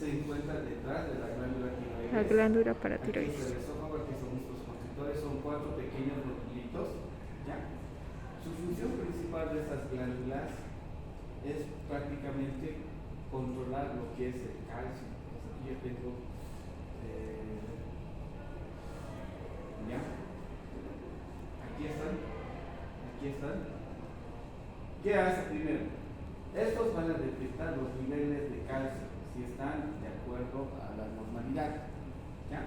se encuentra detrás de la glándula tiroides. La glándula Aquí paratiroides. está el esófago, aquí son nuestros constrictores, son 4 pequeños nodulitos, ¿ya? Su función principal de estas glándulas es prácticamente controlar lo que es el calcio. Pues aquí yo tengo, ¿ya? Aquí están. ¿Qué hace primero? Estos van a detectar los niveles de calcio, si están de acuerdo a la normalidad, ¿ya?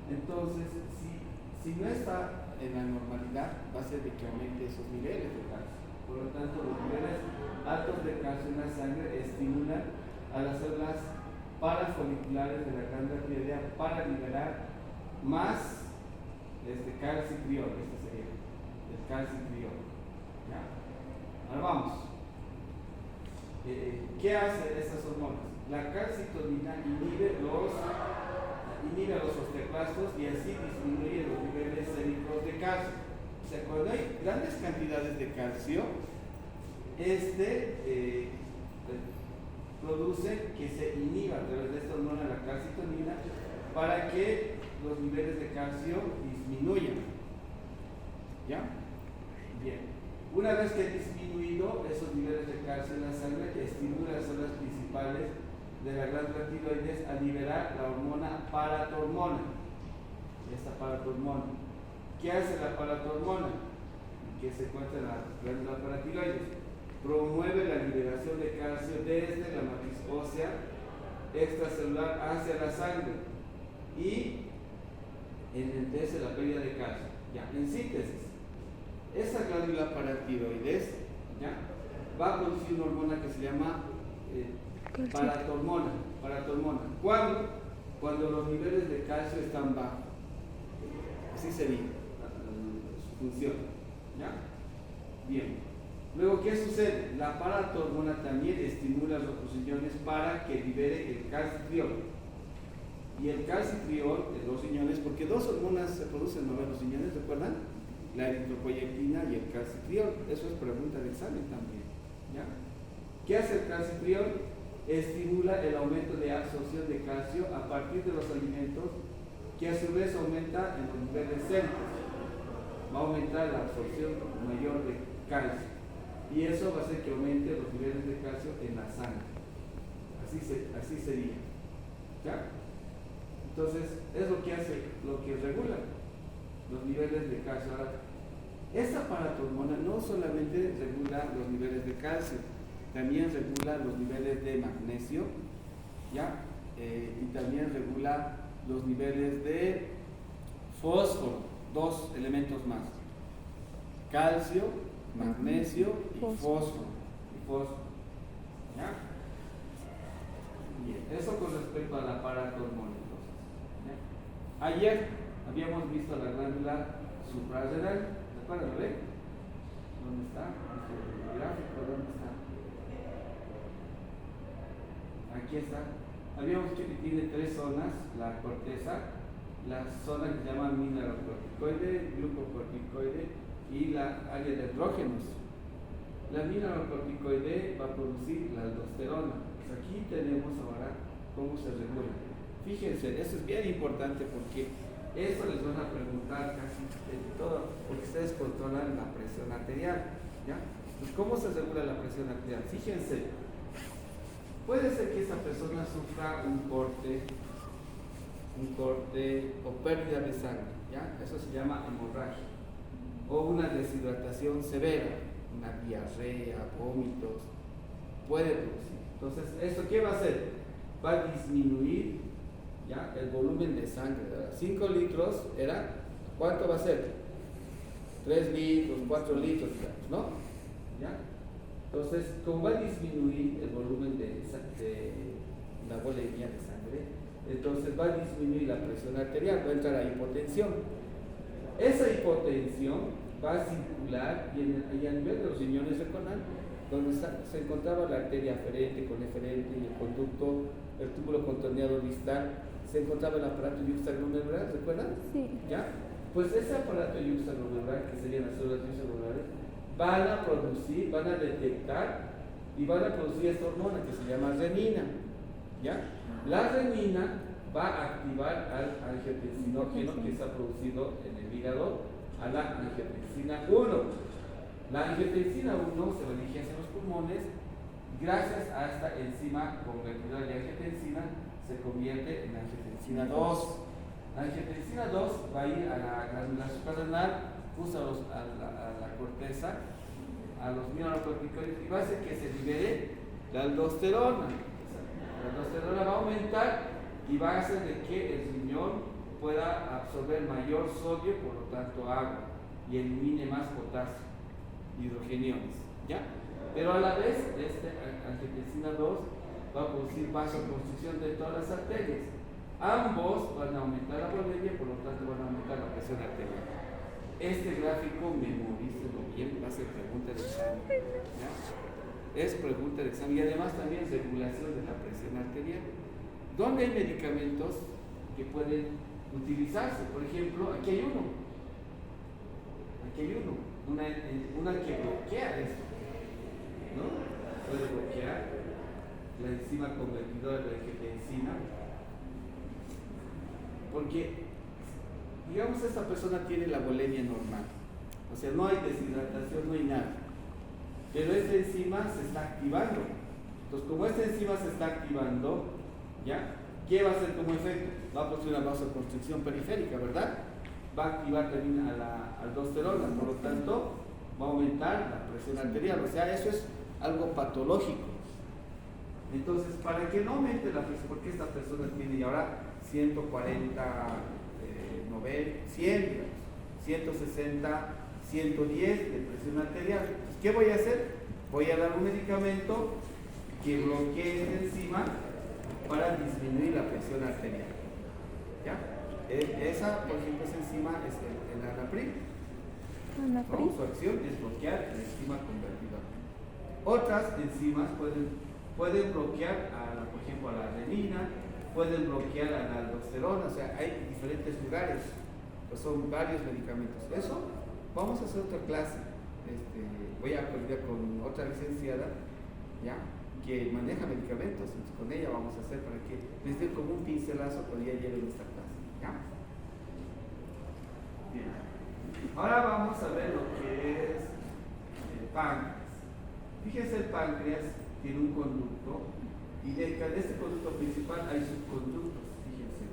Entonces, si no está en la normalidad, va a ser de que aumente esos niveles de calcio. Por lo tanto, los niveles altos de calcio en la sangre estimulan a las células parafoliculares de la glándula tiroidea para liberar más calcitriol. Este sería el calcitriol, ¿ya? Ahora vamos. ¿Qué hace estas hormonas? La calcitonina inhibe los osteoclastos y así disminuye los niveles séricos de calcio. O sea, cuando hay grandes cantidades de calcio, produce que se inhiba a través de esta hormona, la calcitonina, para que los niveles de calcio disminuyan. ¿Ya? Bien. Una vez que ha disminuido esos niveles de calcio en la sangre, estimula las células principales de la glándula tiroides a liberar la hormona paratormona. Esta paratormona. ¿Qué hace la paratormona? Que se encuentra en la glándula paratiroides. Promueve la liberación de calcio desde la matriz ósea extracelular hacia la sangre y enlentece la pérdida de calcio. Ya, en síntesis, esa glándula paratiroides, ¿ya?, va a producir una hormona que se llama paratormona. Cuando los niveles de calcio están bajos. Así sería su función, ¿ya? Bien. Luego, ¿qué sucede? La paratormona también estimula los otros riñones para que libere el calcitriol. Y el calcitriol de los riñones, porque dos hormonas se producen en los riñones, ¿recuerdan? La eritropoyetina y el calcitriol. Eso es pregunta de examen también, ¿ya? ¿Qué hace el calcitriol? Estimula el aumento de absorción de calcio a partir de los alimentos, que a su vez aumenta en los niveles séricos. Va a aumentar la absorción mayor de calcio. Y eso va a hacer que aumente los niveles de calcio en la sangre. Así sería, ¿ya? Entonces, es lo que hace, lo que regula los niveles de calcio. Ahora, esta paratormona no solamente regula los niveles de calcio, también regula los niveles de magnesio, ¿ya? Y también regula los niveles de fósforo, dos elementos más: calcio, magnesio y fósforo. ¿Ya? Bien, eso con respecto a la paratormona. Entonces, ¿ya? Ayer habíamos visto la glándula suprarrenal. ¿Recuerdan? ¿Dónde está? El gráfico, ¿dónde está? Aquí está. Habíamos dicho que tiene tres zonas: la corteza, la zona que se llama mineralocorticoide, glucocorticoide y la área de andrógenos. La mineralocorticoide va a producir la aldosterona. Pues aquí tenemos ahora cómo se regula. Fíjense, eso es bien importante porque eso les van a preguntar casi de todo, porque ustedes controlan la presión arterial, ¿ya? Pues, ¿cómo se regula la presión arterial? Fíjense, puede ser que esa persona sufra un corte o pérdida de sangre, ¿ya? Eso se llama hemorragia. O una deshidratación severa, una diarrea, vómitos, puede producir. Entonces, ¿esto qué va a hacer? Va a disminuir, ¿ya?, el volumen de sangre, ¿verdad? 5 litros era, ¿cuánto va a ser? 3 litros, 4 litros, ¿no? ¿Ya? Entonces, como va a disminuir el volumen de la volemia de sangre, entonces va a disminuir la presión arterial, va a entrar a hipotensión. Esa hipotensión va a circular y a nivel de los riñones, ¿recuerdan? Donde se encontraba la arteria aferente con eferente y el conducto, el túbulo contorneado distal, se encontraba el aparato yuxtaglomerular, ¿recuerdan? Sí. ¿Ya? Pues ese aparato yuxtaglomerular, que serían las células yuxtaglomerares, van a detectar y van a producir esta hormona que se llama renina, ¿ya? La renina va a activar al angiotensinógeno que se ha producido en el hígado a la angiotensina 1. La angiotensina 1 se dirige hacia los pulmones. Gracias a esta enzima convertidora de angiotensina se convierte en angiotensina 2. La angiotensina 2 va a ir a la glándula suprarrenal, usa a la corteza, a los mineralocorticoides y va a hacer que se libere la aldosterona. La aldosterona va a aumentar y va a hacer de que el riñón pueda absorber mayor sodio, por lo tanto agua, y elimine más potasio, hidrogeniones, ¿ya? Pero a la vez, angiotensina 2 va a producir vasoconstricción de todas las arterias. Ambos van a aumentar la volemia, por lo tanto van a aumentar la presión arterial. Este gráfico, memorícelo bien, va a ser pregunta de examen, ¿ya? Es pregunta de examen y además también regulación de la presión arterial. ¿Dónde hay medicamentos que pueden utilizarse? Por ejemplo, aquí hay uno. Aquí hay uno. Una que bloquea esto, ¿no? Puede bloquear la enzima convertidora de la angiotensina, porque, digamos, esta persona tiene la volemia normal, o sea, no hay deshidratación, no hay nada, pero esta enzima se está activando. Entonces, como esta enzima se está activando, ¿ya? ¿Qué va a hacer como efecto? Va a producir una vasoconstricción periférica, ¿verdad? Va a activar también a la aldosterona, por lo tanto va a aumentar la presión arterial, o sea, eso es algo patológico. Entonces, para que no aumente la presión, porque esta persona tiene ahora 140, 90, 100, 160, 110 de presión arterial. Entonces, ¿qué voy a hacer? Voy a dar un medicamento que bloquee esta enzima para disminuir la presión arterial, ¿ya? Esa, por ejemplo, esa enzima es el anapril. ¿No? Su acción es bloquear la enzima convertidora. Otras enzimas pueden bloquear, por ejemplo, a la renina, pueden bloquear a la aldosterona, o sea, hay diferentes lugares, pues son varios medicamentos. Eso vamos a hacer otra clase. Voy a coordinar con otra licenciada, ¿ya?, que maneja medicamentos. Entonces, con ella vamos a hacer para que les dé como un pincelazo cuando ella lleve esta clase, ¿ya? Bien. Ahora vamos a ver lo que es el páncreas. Fíjense, el páncreas tiene un conducto y de este conducto principal hay subconductos, fíjense.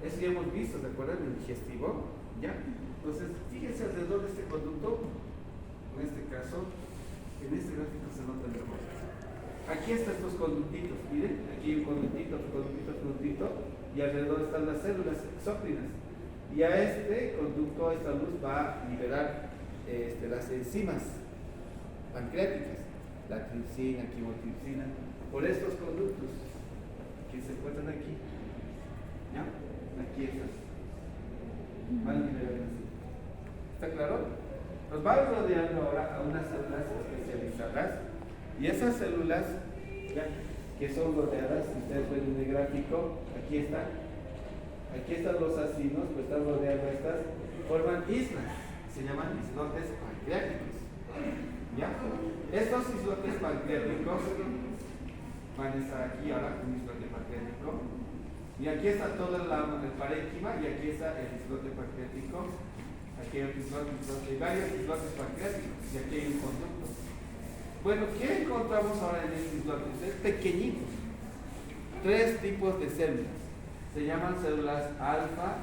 Eso ya hemos visto, ¿se acuerdan? El digestivo, ¿ya? Entonces, fíjense alrededor de este conducto, en este caso, en este gráfico se nota mejor. Aquí están estos conductitos, miren, aquí hay un conductito, otro conductito, y alrededor están las células exócrinas. Y a este conducto, esta luz va a liberar las enzimas pancreáticas, la tripsina, quimotripsina, por estos conductos que se encuentran aquí, ¿ya? Aquí estas van a liberar enzimas. ¿Está claro? Nos vamos rodeando ahora a unas células especializadas. Y esas células, ¿ya?, que son rodeadas, si ustedes ven en el gráfico, aquí están los acinos, pues están rodeando estas, forman islas, se llaman islotes pancreáticos, ¿ya? Estos islotes pancreáticos van a estar aquí ahora, un islote pancreático, y aquí está todo el parénquima, y aquí está el islote pancreático, aquí hay otro islote, hay varios islotes pancreáticos, y aquí hay un conducto. Bueno, ¿qué encontramos ahora en estos islotes? Es pequeñito. 3 tipos de células. Se llaman células alfa,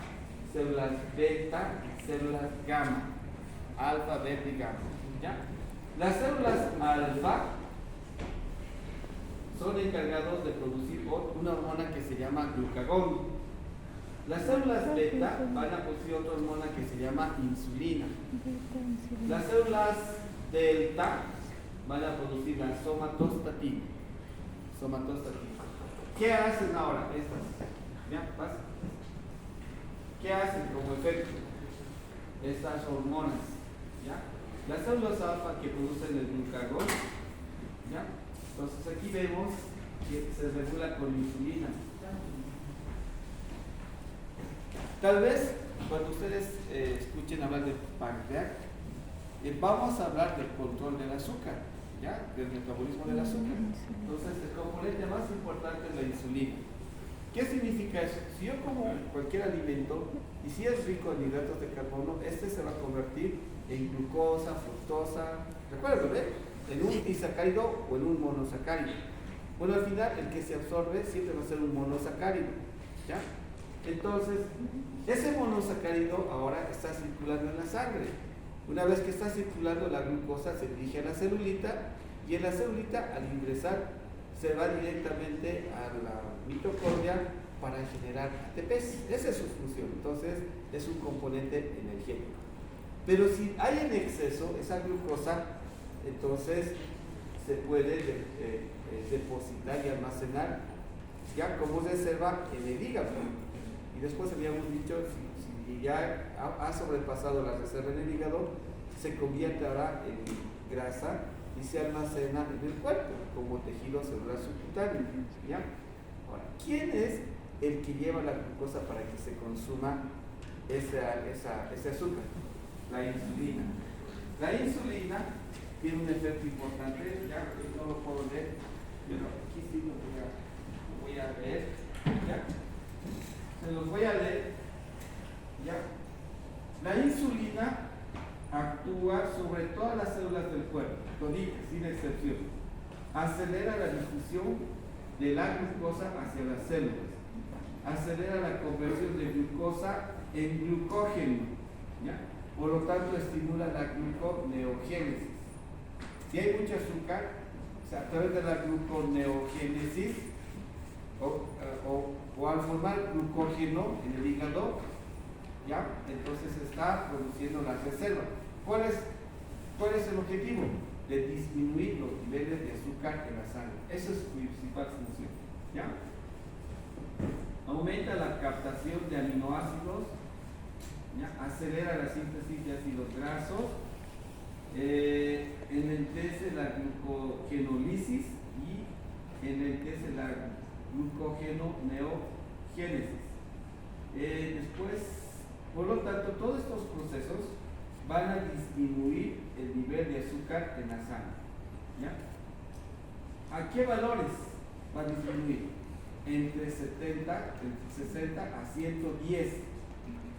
células beta y células gamma. Alfa, beta y gamma, ¿ya? Las células alfa son encargados de producir una hormona que se llama glucagón. Las células beta van a producir otra hormona que se llama insulina. Las células delta van a producir la somatostatina. ¿Qué hacen ahora estas? ¿Ya? ¿Pasa? ¿Qué hacen como efecto? Estas hormonas, ¿ya? Las células alfa que producen el glucagón, ¿ya? Entonces aquí vemos que se regula con insulina. Tal vez cuando ustedes escuchen hablar de páncreas, vamos a hablar del control del azúcar, ¿ya?, del metabolismo del azúcar. Entonces el componente más importante es la insulina. ¿Qué significa eso? Si yo como cualquier alimento y si es rico en hidratos de carbono, este se va a convertir en glucosa, fructosa, ¿recuerdan, en un disacárido o en un monosacárido. Bueno, al final el que se absorbe siempre va a ser un monosacárido, ¿ya? Entonces, ese monosacárido ahora está circulando en la sangre. Una vez que está circulando, la glucosa se dirige a la celulita y en la celulita, al ingresar, se va directamente a la mitocondria para generar ATPs. Esa es su función. Entonces, es un componente energético. Pero si hay en exceso esa glucosa, entonces se puede depositar y almacenar ya como reserva en el hígado. Y después habíamos dicho, si ya ha sobrepasado la reserva en el hígado, se convierte ahora en grasa y se almacena en el cuerpo como tejido celular subcutáneo. ¿Ya? Ahora, ¿quién es el que lleva la glucosa para que se consuma ese azúcar? La insulina. La insulina tiene un efecto importante, ya no lo puedo leer, pero aquí sí lo voy a leer. ¿Ya? Se los voy a leer. ¿Ya? La insulina actúa sobre todas las células del cuerpo, toditas, sin excepción. Acelera la difusión de la glucosa hacia las células. Acelera la conversión de glucosa en glucógeno. ¿Ya? Por lo tanto, estimula la gluconeogénesis. Si hay mucho azúcar, o sea, a través de la gluconeogénesis, o al formar glucógeno en el hígado, ¿ya? Entonces está produciendo la reserva. ¿Cuál es el objetivo? De disminuir los niveles de azúcar en la sangre. Esa es su principal función. ¿Ya? Aumenta la captación de aminoácidos, ¿ya? Acelera la síntesis de ácidos grasos, enlentece la glucogenólisis y enlentece la glucogenoneogénesis. Después, por lo tanto, todos estos procesos van a disminuir el nivel de azúcar en la sangre. ¿Ya? ¿A qué valores va a disminuir? Entre 60 a 110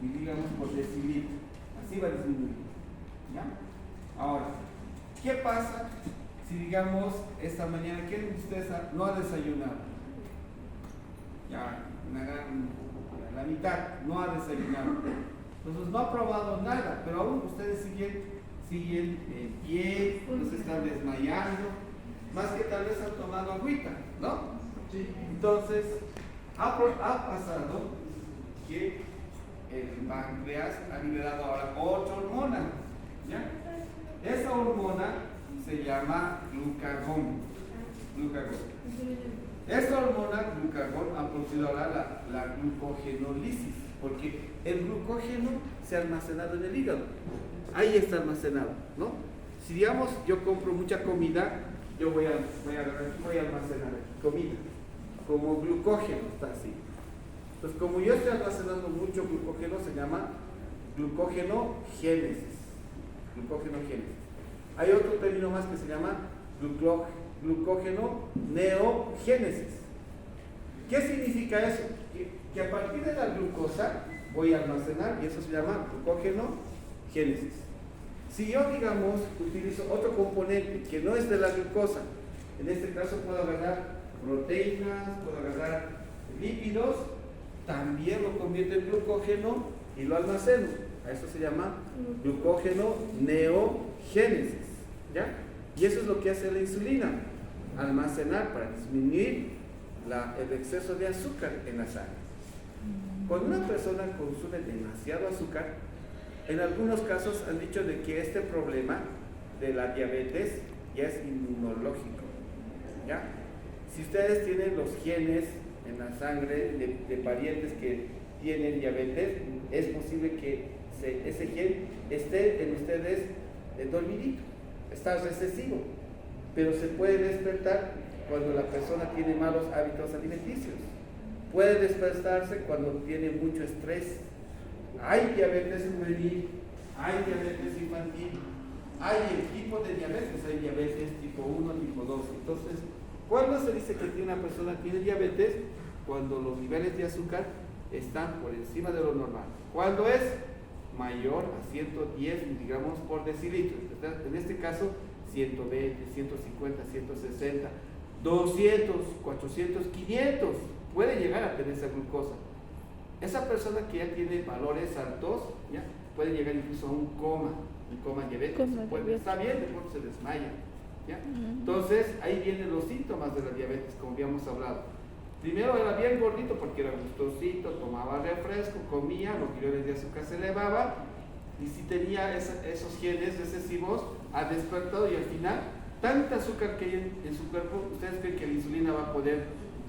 miligramos por decilitro. Así va a disminuir. ¿Ya? Ahora, ¿qué pasa si digamos esta mañana, ¿quién de ustedes no ha desayunado? Ya, la mitad no ha desayunado. Entonces no ha probado nada, pero aún ustedes siguen en pie, no se están desmayando, más que tal vez han tomado agüita, ¿no? Sí. Entonces, ha pasado que el páncreas ha liberado ahora otra hormona, ¿ya? Esa hormona se llama glucagón. Esta hormona, glucagón, ha producido ahora la glucogenólisis, porque el glucógeno se ha almacenado en el hígado. Ahí está almacenado, ¿no? Si digamos yo compro mucha comida, yo voy a almacenar comida, como glucógeno, está así. Entonces, como yo estoy almacenando mucho glucógeno, se llama glucógenogénesis. Hay otro término más que se llama glucógenoneogénesis. ¿Qué significa eso? Que a partir de la glucosa voy a almacenar y eso se llama glucógenogénesis. Si yo, digamos, utilizo otro componente que no es de la glucosa, en este caso puedo agarrar proteínas, puedo agarrar lípidos, también lo convierto en glucógeno y lo almaceno. A eso se llama glucógenoneogénesis, ¿ya? Y eso es lo que hace la insulina, almacenar para disminuir el exceso de azúcar en la sangre. Cuando una persona consume demasiado azúcar, en algunos casos han dicho de que este problema de la diabetes ya es inmunológico, ¿ya? Si ustedes tienen los genes en la sangre de parientes que tienen diabetes, es posible que ese gen esté en ustedes dormidito, está recesivo, pero se puede despertar cuando la persona tiene malos hábitos alimenticios. Puede despertarse cuando tiene mucho estrés. Hay diabetes juvenil, hay diabetes infantil, hay el tipo de diabetes, hay diabetes tipo 1, tipo 2. Entonces, ¿cuándo se dice que una persona tiene diabetes? cuando los niveles de azúcar están por encima de lo normal. ¿Cuándo es? Mayor a 110 miligramos por decilitro. En este caso, 120, 150, 160, 200, 400, 500. Puede llegar a tener esa glucosa. Esa persona que ya tiene valores altos, ¿ya? Puede llegar incluso a un coma diabético. Está bien, de pronto se desmaya. ¿Ya? Entonces, ahí vienen los síntomas de la diabetes, como habíamos hablado. Primero era bien gordito porque era gustosito, tomaba refresco, comía, los niveles de azúcar se elevaban, y si tenía esos genes recesivos, ha despertado y al final, tanta azúcar que hay en su cuerpo, ¿ustedes creen que la insulina va a poder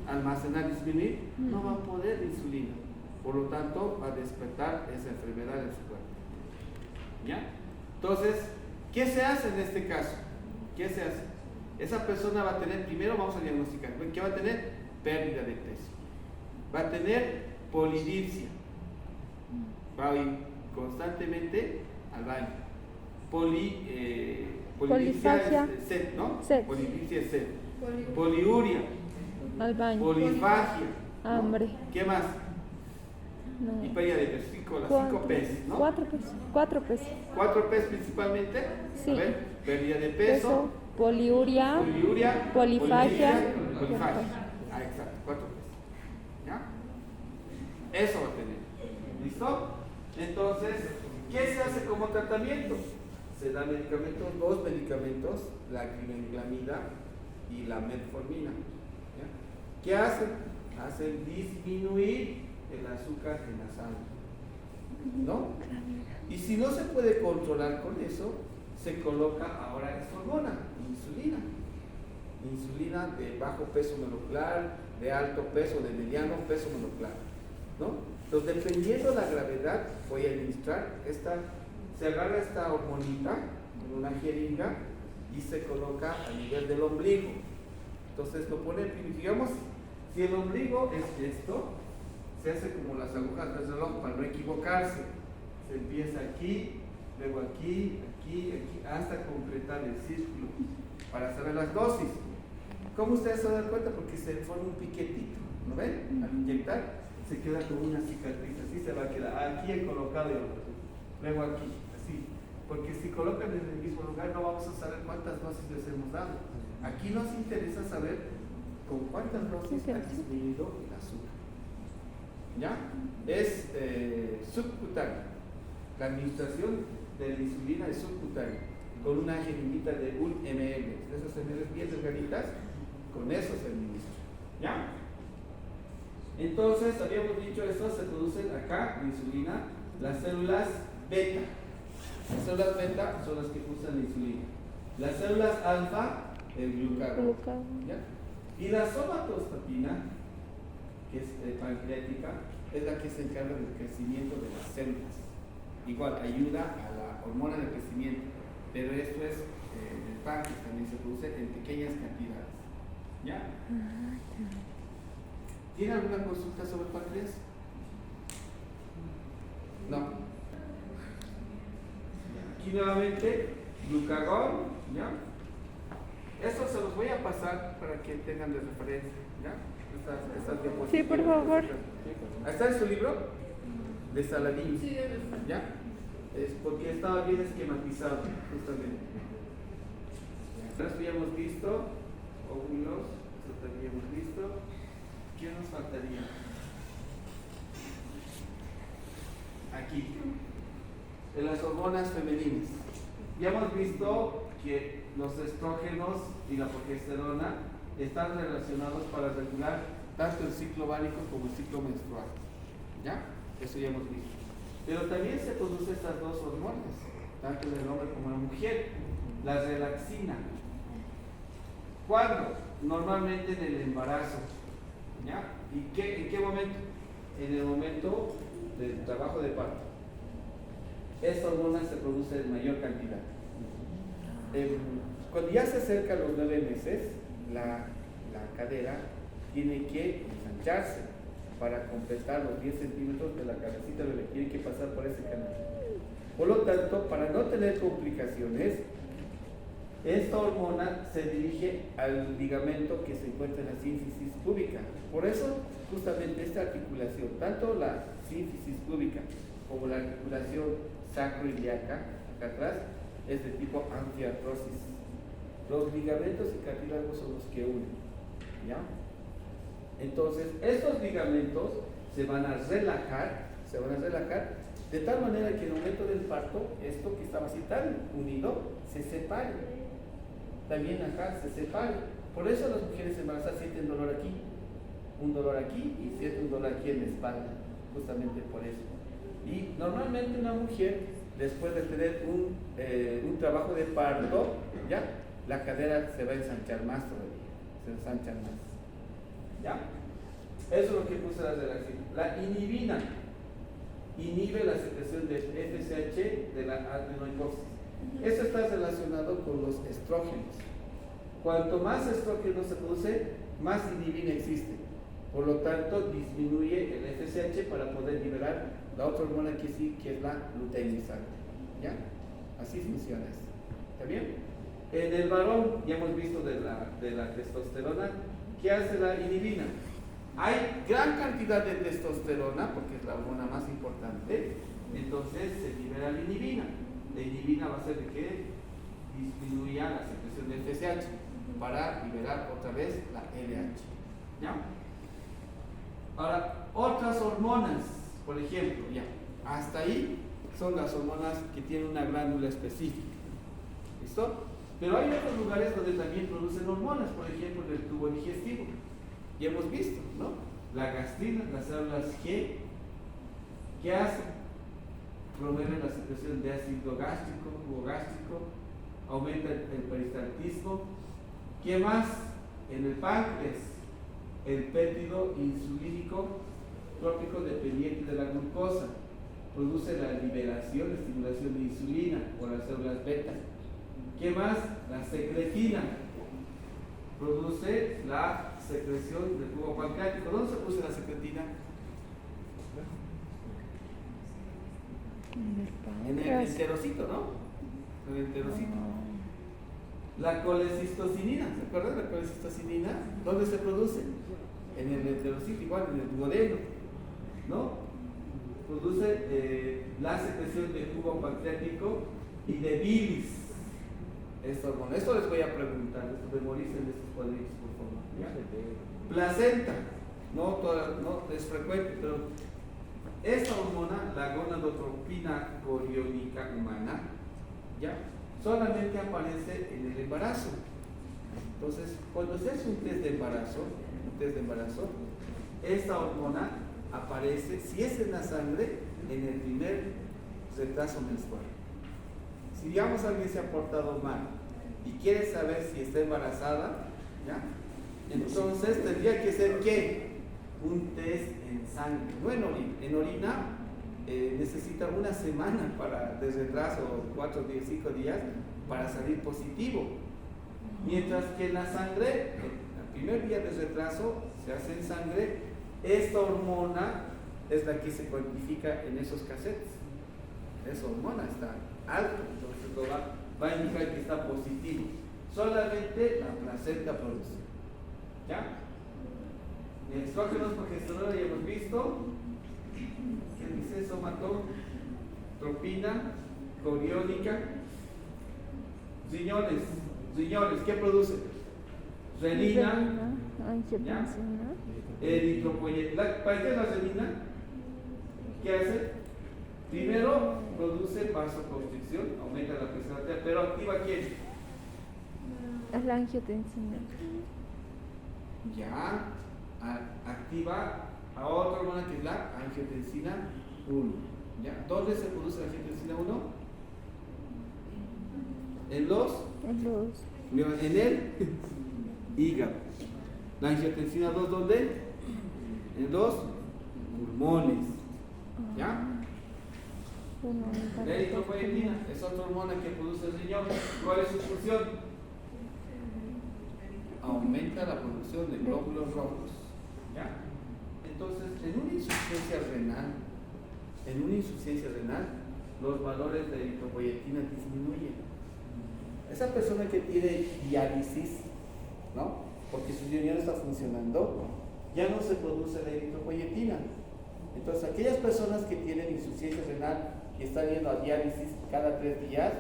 almacenar, disminuir? No va a poder la insulina. Por lo tanto, va a despertar esa enfermedad en su cuerpo. ¿Ya? Entonces, ¿qué se hace en este caso? ¿Qué se hace? Esa persona va a tener, primero vamos a diagnosticar, ¿qué va a tener? Pérdida de peso. Va a tener polidipsia. Va a ir constantemente al baño. Polidipsia es sed, ¿no? Sed. Polidipsia es sed. Poliuria. Al baño. Polifagia. Hambre. ¿No? ¿Qué más? No. Y pérdida de peso. Las 5 P's, ¿no? 4 P's. 4 P's. 4 P's principalmente. Sí. A ver, pérdida de peso. Poliuria. Polifagia. Polifagia. Ah, exacto, 4 P's. ¿Ya? Eso va a tener. ¿Listo? Entonces, ¿qué se hace como tratamiento? Se da medicamentos, 2 medicamentos, la glibenclamida y la metformina. ¿Ya? ¿Qué hacen? Hacen disminuir el azúcar en la sangre, ¿no? Y si no se puede controlar con eso, se coloca ahora esta hormona, insulina de bajo peso molecular, de alto peso, de mediano peso molecular, ¿no? Entonces, dependiendo de la gravedad, voy a administrar se agarra esta hormonita en una jeringa y se coloca a nivel del ombligo. Entonces lo pone, digamos, si el ombligo es esto, se hace como las agujas del reloj para no equivocarse. Se empieza aquí, luego aquí, hasta completar el círculo para saber las dosis. ¿Cómo ustedes se dan cuenta? Porque se forma un piquetito, ¿no ven? Al inyectar se queda como una cicatriz, así se va a quedar. Aquí he colocado el otro, luego aquí, así. Porque si colocan en el mismo lugar no vamos a saber cuántas dosis les hemos dado. Aquí nos interesa saber con cuántas dosis ha disminuido el azúcar. ¿Ya? Es subcutáneo. La administración de la insulina es subcutánea, con una jeringuita de 1 ml. De esas ml bien delgaditas, con eso se administra. ¿Ya? Entonces, habíamos dicho esto, se producen acá la insulina, las células beta. Las células beta son las que usan la insulina. Las células alfa, el glucagón. ¿Ya? Y la somatostatina, que es pancreática, es la que se encarga del crecimiento de las células. Igual, ayuda a la hormona de crecimiento, pero esto es el páncreas, también se produce en pequeñas cantidades. ¿Ya? ¿Tiene alguna consulta sobre el páncreas? No. Aquí nuevamente, glucagón, ¿ya? Esto se los voy a pasar para que tengan de referencia, ¿ya? Estas diapositivas. Sí, por favor. ¿Está en su libro? De Saladín. Sí, ¿ya? Es porque estaba bien esquematizado, justamente. Esto ya hemos visto, óvulos, esto también hemos visto. ¿Qué nos faltaría? Aquí, en las hormonas femeninas. Ya hemos visto que los estrógenos y la progesterona están relacionados para regular tanto el ciclo ovárico como el ciclo menstrual. ¿Ya? Eso ya hemos visto. Pero también se producen estas dos hormonas, tanto en el hombre como en la mujer. La relaxina. ¿Cuándo? Normalmente en el embarazo. ¿Ya? ¿Y en qué momento? En el momento del trabajo de parto. Esta hormona se produce en mayor cantidad. Cuando ya se acercan los 9 meses, la cadera tiene que ensancharse para completar los 10 centímetros de la cabecita del bebé. Tiene que pasar por ese canal. Por lo tanto, para no tener complicaciones, esta hormona se dirige al ligamento que se encuentra en la sínfisis púbica. Por eso, justamente esta articulación, tanto la sínfisis púbica como la articulación sacroiliaca, acá atrás, es de tipo anfiartrosis. Los ligamentos y cartílagos son los que unen, ¿ya? Entonces, estos ligamentos se van a relajar de tal manera que en el momento del parto, esto que estaba así tan unido, se separe. También acá se separe. Por eso las mujeres embarazadas sienten dolor aquí, un dolor aquí y sienten un dolor aquí en la espalda, justamente por eso. Y normalmente una mujer, después de tener un trabajo de parto, ¿ya? La cadera se va a ensanchar más todavía, se ensancha más. ¿Ya? Eso es lo que puse la relación. La inhibina inhibe la secreción de FSH de la adenohiposis. Eso está relacionado con los estrógenos. Cuanto más estrógeno se produce, más inhibina existe. Por lo tanto, disminuye el FSH para poder liberar la otra hormona que sí, que es la luteinizante. ¿Ya? Así funciona esto. ¿Está bien? En el varón, ya hemos visto de la testosterona, ¿qué hace la inhibina? Hay gran cantidad de testosterona, porque es la hormona más importante, entonces se libera la inhibina. La inhibina va a hacer que disminuya la secreción del FSH para liberar otra vez la LH. ¿Ya? Ahora, otras hormonas, por ejemplo, ya, hasta ahí son las hormonas que tienen una glándula específica. ¿Listo? Pero hay otros lugares donde también producen hormonas, por ejemplo, en el tubo digestivo. Y hemos visto, ¿no? La gastrina, las células G, ¿qué hacen? Promueven la secreción de ácido gástrico, jugo gástrico, aumenta el peristaltismo. ¿Qué más? En el páncreas, el péptido insulínico trópico dependiente de la glucosa produce la liberación, estimulación de insulina por las células beta. ¿Qué más? La secretina produce la secreción del jugo pancreático. ¿Dónde se produce la secretina? En el enterocito, ¿no? En el enterocito. La colecistocinina, ¿se acuerdan de la colecistocinina? ¿Dónde se produce? En el enterocito, igual, en el duodeno, ¿no? Produce la secreción de jugo pancreático y de bilis. Esto les voy a preguntar, memoricen de estos cuadritos, por favor. ¿Ya? Placenta, no es frecuente, pero esta hormona, la gonadotropina coriónica humana, ¿ya? Solamente aparece en el embarazo. Entonces, cuando se hace un test de embarazo, esta hormona aparece, si es en la sangre, en el primer retraso menstrual. Si digamos alguien se ha portado mal y quiere saber si está embarazada, ¿ya? Entonces tendría que ser ¿qué? Un test en sangre, no en orina. En orina necesita una semana de retraso, 4 días, 5 días, para salir positivo. Mientras que en la sangre, el primer día de retraso se hace en sangre, esta hormona es la que se cuantifica en esos cassettes. Esa hormona está alto, entonces lo va a indicar que está positivo. Solamente la placenta produce. ¿Ya? Estrógenos, progesterona ya hemos visto. ¿Qué dice? Somatotropina coriónica. Riñones, ¿qué produce? Renina. Angiotensina. Eritropoyetina. ¿Para qué es la renina? ¿Qué hace? Primero produce vasoconstricción, aumenta la presión arterial, pero activa ¿quién? Es la angiotensina. Ya, activa a otra hormona que es la angiotensina 1. ¿Ya? ¿Dónde se produce la angiotensina 1? En el hígado. La angiotensina 2, ¿dónde? En los pulmones. ¿Ya? La eritropoyetina es otra hormona que produce el riñón. ¿Cuál es su función? Aumenta la producción de glóbulos rojos. ¿Ya? Entonces, en una insuficiencia renal, los valores de eritropoyetina disminuyen. Esa persona que tiene diálisis, ¿no? Porque su riñón no está funcionando, ya no se produce la eritropoyetina. Entonces, aquellas personas que tienen insuficiencia renal y están yendo a diálisis cada 3 días,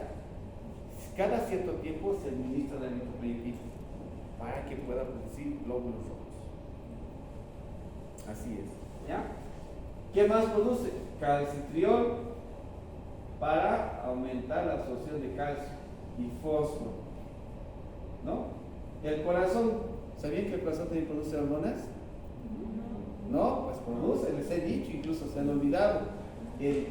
cada cierto tiempo se administra la eritropoyetina para que pueda producir glóbulos rojos. Así es. ¿Ya? ¿Qué más produce? Calcitriol para aumentar la absorción de calcio y fósforo. ¿No? El corazón, ¿sabían que el corazón también produce hormonas? No, pues produce, les he dicho, incluso se han olvidado. El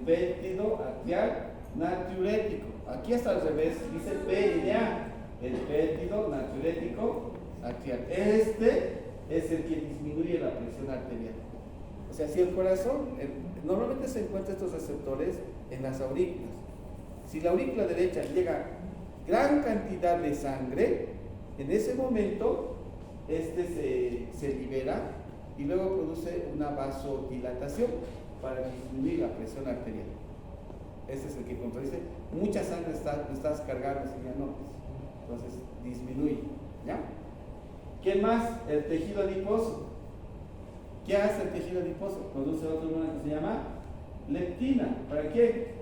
péptido atrial natriurético. Aquí está al revés, dice PNA, el péptido natriurético atrial. Este es el que disminuye la presión arterial. O sea, si el corazón, normalmente se encuentran estos receptores en las aurículas. Si la aurícula derecha llega gran cantidad de sangre, en ese momento se libera y luego produce una vasodilatación para disminuir la presión arterial. Ese es el que contradice. Mucha sangre estás cargando, si ya no, entonces disminuye. ¿Ya? ¿Qué más? El tejido adiposo. ¿Qué hace el tejido adiposo? Produce otra hormona que se llama leptina. ¿Para qué?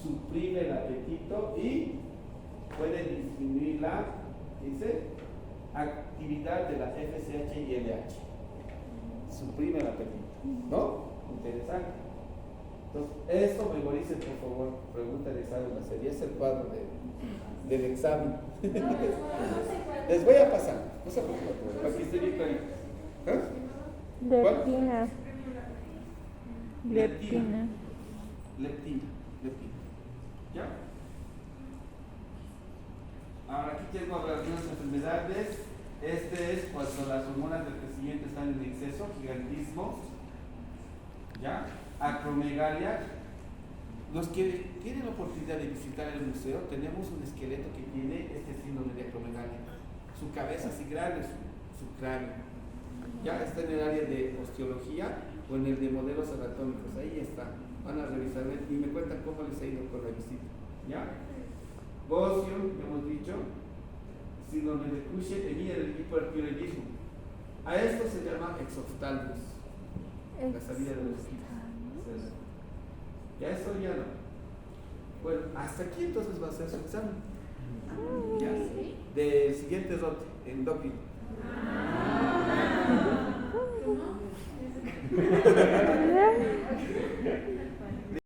Suprime el apetito y puede disminuir la actividad de la FSH y LH. Suprime el apetito. ¿No? Interesante. Entonces, esto memoricen, por favor. Pregúntales algo. Sería ese el cuadro del examen. Les voy a pasar. No se preocupen, para que esté bien clarito. Leptina. Leptina. ¿Ya? Ahora aquí tengo algunas enfermedades. Este es cuando las hormonas del crecimiento están en exceso, gigantismo, ¿ya? Acromegalia. Los que tienen la oportunidad de visitar el museo, tenemos un esqueleto que tiene este síndrome de acromegalia. Su cabeza así grande, su cráneo. Ya está en el área de osteología o en el de modelos anatómicos. Ahí está. Van a revisar y me cuentan cómo les ha ido con la visita. ¿Ya? Bocio, hemos dicho. Síndrome de Cushing, enía del hipertiroidismo. A esto se llama exoftalmos. La salida de los hijos. Ya eso ya no. Bueno, hasta aquí entonces va a ser su examen. ¿Ya? Del siguiente dote, endocrino.